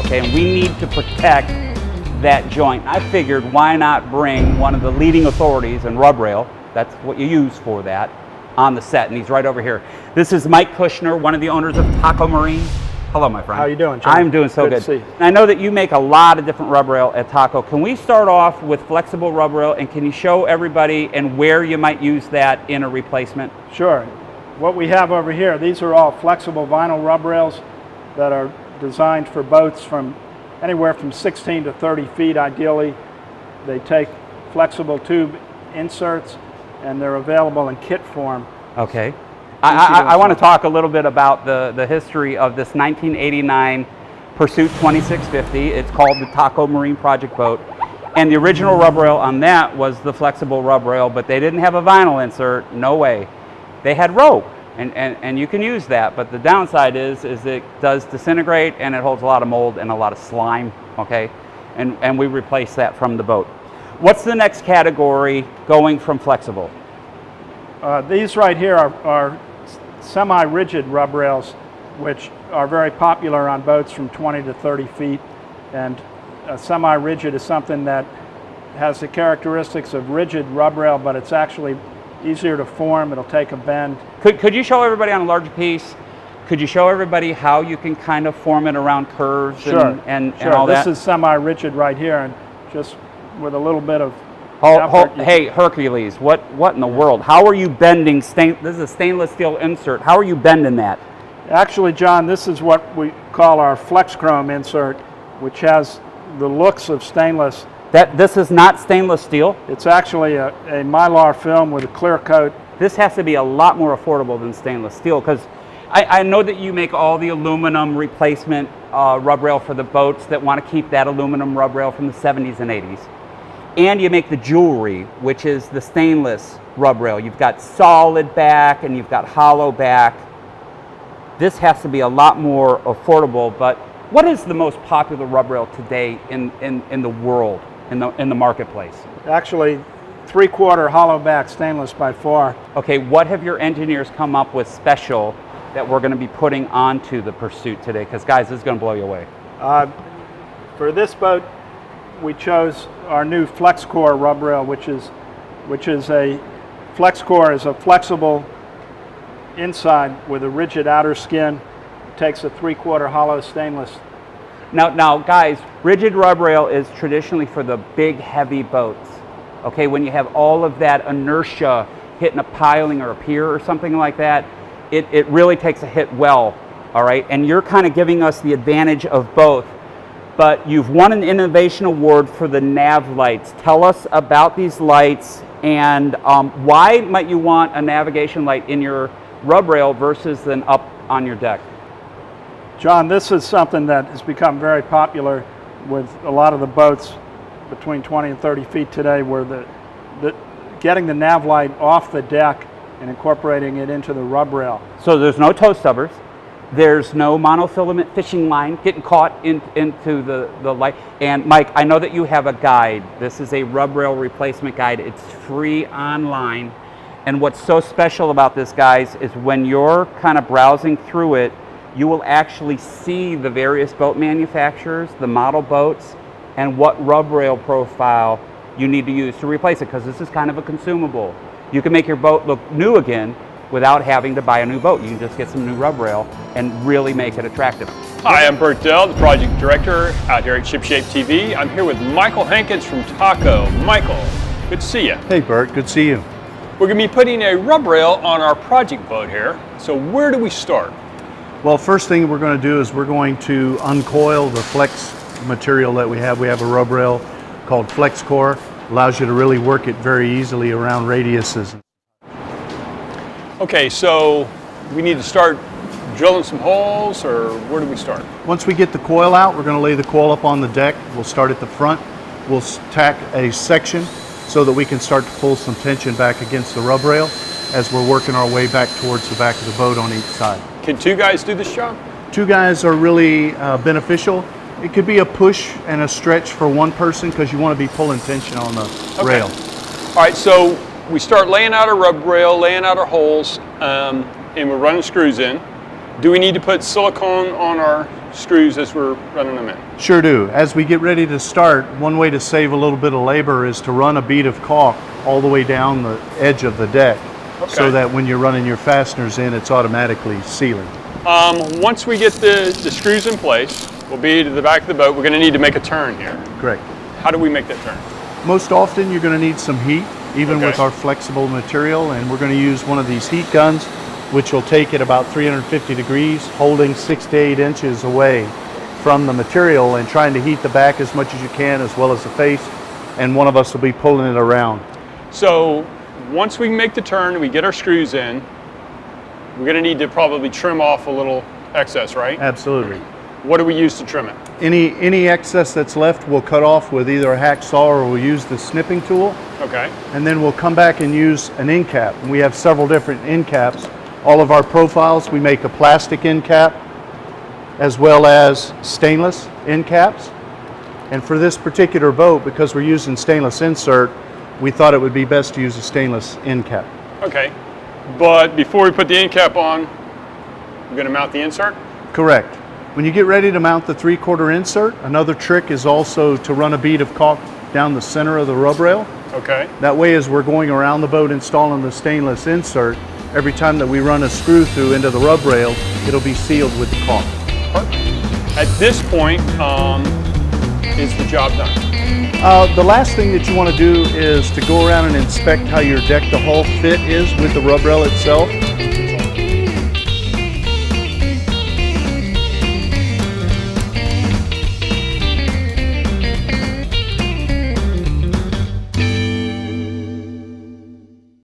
okay? And we need to protect that joint. I figured why not bring one of the leading authorities in rub rail, that's what you use for that, on the set, and he's right over here. This is Mike Kushner, one of the owners of Taco Marine. Hello, my friend. How you doing, John? I'm doing so good. To see you. And I know that you make a lot of different rub rail at Taco. Can we start off with flexible rub rail, and can you show everybody and where you might use that in a replacement? Sure. What we have over here, these are all flexible vinyl rub rails that are designed for boats from anywhere from 16 to 30 feet ideally. They take flexible tube inserts and they're available in kit form. Okay. I want to talk a little bit about the history of this 1989 Pursuit 2650. It's called the Taco Marine Project boat. And the original rub rail on that was the flexible rub rail, but they didn't have a vinyl insert, no way. They had rope, and you can use that, but the downside is it does disintegrate and it holds a lot of mold and a lot of slime, okay? And we replace that from the boat. What's the next category going from flexible? These right here are semi-rigid rub rails, which are very popular on boats from 20 to 30 feet. And semi-rigid is something that has the characteristics of rigid rub rail, but it's actually easier to form. It'll take a bend. Could you show everybody on a larger piece? Could you show everybody how you can kind of form it around curves? Sure. And all that? This is semi-rigid right here, and just with a little bit of hey, Hercules, what in the world? How are you bending this is a stainless steel insert. How are you bending that? Actually, John, this is what we call our flex chrome insert, which has the looks of stainless. This is not stainless steel? It's actually a mylar film with a clear coat. This has to be a lot more affordable than stainless steel, because I know that you make all the aluminum replacement rub rail for the boats that want to keep that aluminum rub rail from the 70s and 80s. And you make the jewelry, which is the stainless rub rail. You've got solid back and you've got hollow back. This has to be a lot more affordable, but what is the most popular rub rail today in the world, in the marketplace? Actually, 3/4 hollow back stainless by far. Okay, what have your engineers come up with special that we're going to be putting onto the Pursuit today? Because guys, this is going to blow you away. For this boat, we chose our new FlexCore rub rail, which is a FlexCore is a flexible inside with a rigid outer skin. It takes a 3/4 hollow stainless. Now, guys, rigid rub rail is traditionally for the big, heavy boats. Okay, when you have all of that inertia hitting a piling or a pier or something like that, it really takes a hit well. All right, and you're kind of giving us the advantage of both. But you've won an innovation award for the Nav Lights. Tell us about these lights, and why might you want a navigation light in your rub rail versus an up on your deck? John, this is something that has become very popular with a lot of the boats between 20 and 30 feet today, where getting the nav light off the deck and incorporating it into the rub rail. So there's no toe stubbers. There's no monofilament fishing line getting caught into the light. And Mike, I know that you have a guide. This is a rub rail replacement guide. It's free online. And what's so special about this, guys, is when you're kind of browsing through it, you will actually see the various boat manufacturers, the model boats, and what rub rail profile you need to use to replace it, because this is kind of a consumable. You can make your boat look new again without having to buy a new boat. You can just get some new rub rail and really make it attractive. Hi, I'm Bert Dell, the project director out here at ShipShape TV. I'm here with Michael Hankins from Taco. Michael, good to see you. Hey Bert, good to see you. We're going to be putting a rub rail on our project boat here. So where do we start? Well, first thing we're going to do is we're going to uncoil the flex material that we have. We have a rub rail called FlexCore. Allows you to really work it very easily around radiuses. Okay, so we need to start drilling some holes, or where do we start? Once we get the coil out, we're going to lay the coil up on the deck. We'll start at the front. We'll tack a section so that we can start to pull some tension back against the rub rail as we're working our way back towards the back of the boat on each side. Can two guys do this job? Two guys are really beneficial. It could be a push and a stretch for one person because you want to be pulling tension on the rail. All right, so we start laying out our rub rail, laying out our holes, and we're running screws in. Do we need to put silicone on our screws as we're running them in? Sure do. As we get ready to start, one way to save a little bit of labor is to run a bead of caulk all the way down the edge of the deck, so that when you're running your fasteners in, it's automatically sealing. Once we get the screws in place, we'll be to the back of the boat. We're going to need to make a turn here. Correct. How do we make that turn? Most often you're going to need some heat, even with our flexible material, and we're going to use one of these heat guns, which will take it about 350 degrees, holding 6 to 8 inches away from the material and trying to heat the back as much as you can, as well as the face, and one of us will be pulling it around. So once we make the turn and we get our screws in, we're going to need to probably trim off a little excess, right? Absolutely. What do we use to trim it? Any excess that's left we'll cut off with either a hacksaw or we'll use the snipping tool. Okay. And then we'll come back and use an end cap. And we have several different end caps. All of our profiles, we make a plastic end cap as well as stainless end caps. And for this particular boat, because we're using stainless insert, we thought it would be best to use a stainless end cap. Okay. But before we put the end cap on, we're going to mount the insert? Correct. When you get ready to mount the 3/4 insert, another trick is also to run a bead of caulk down the center of the rub rail. Okay. That way, as we're going around the boat installing the stainless insert, every time that we run a screw through into the rub rail, it'll be sealed with the caulk. Perfect. At this point, is the job done? The last thing that you want to do is to go around and inspect how your deck to hull fit is with the rub rail itself.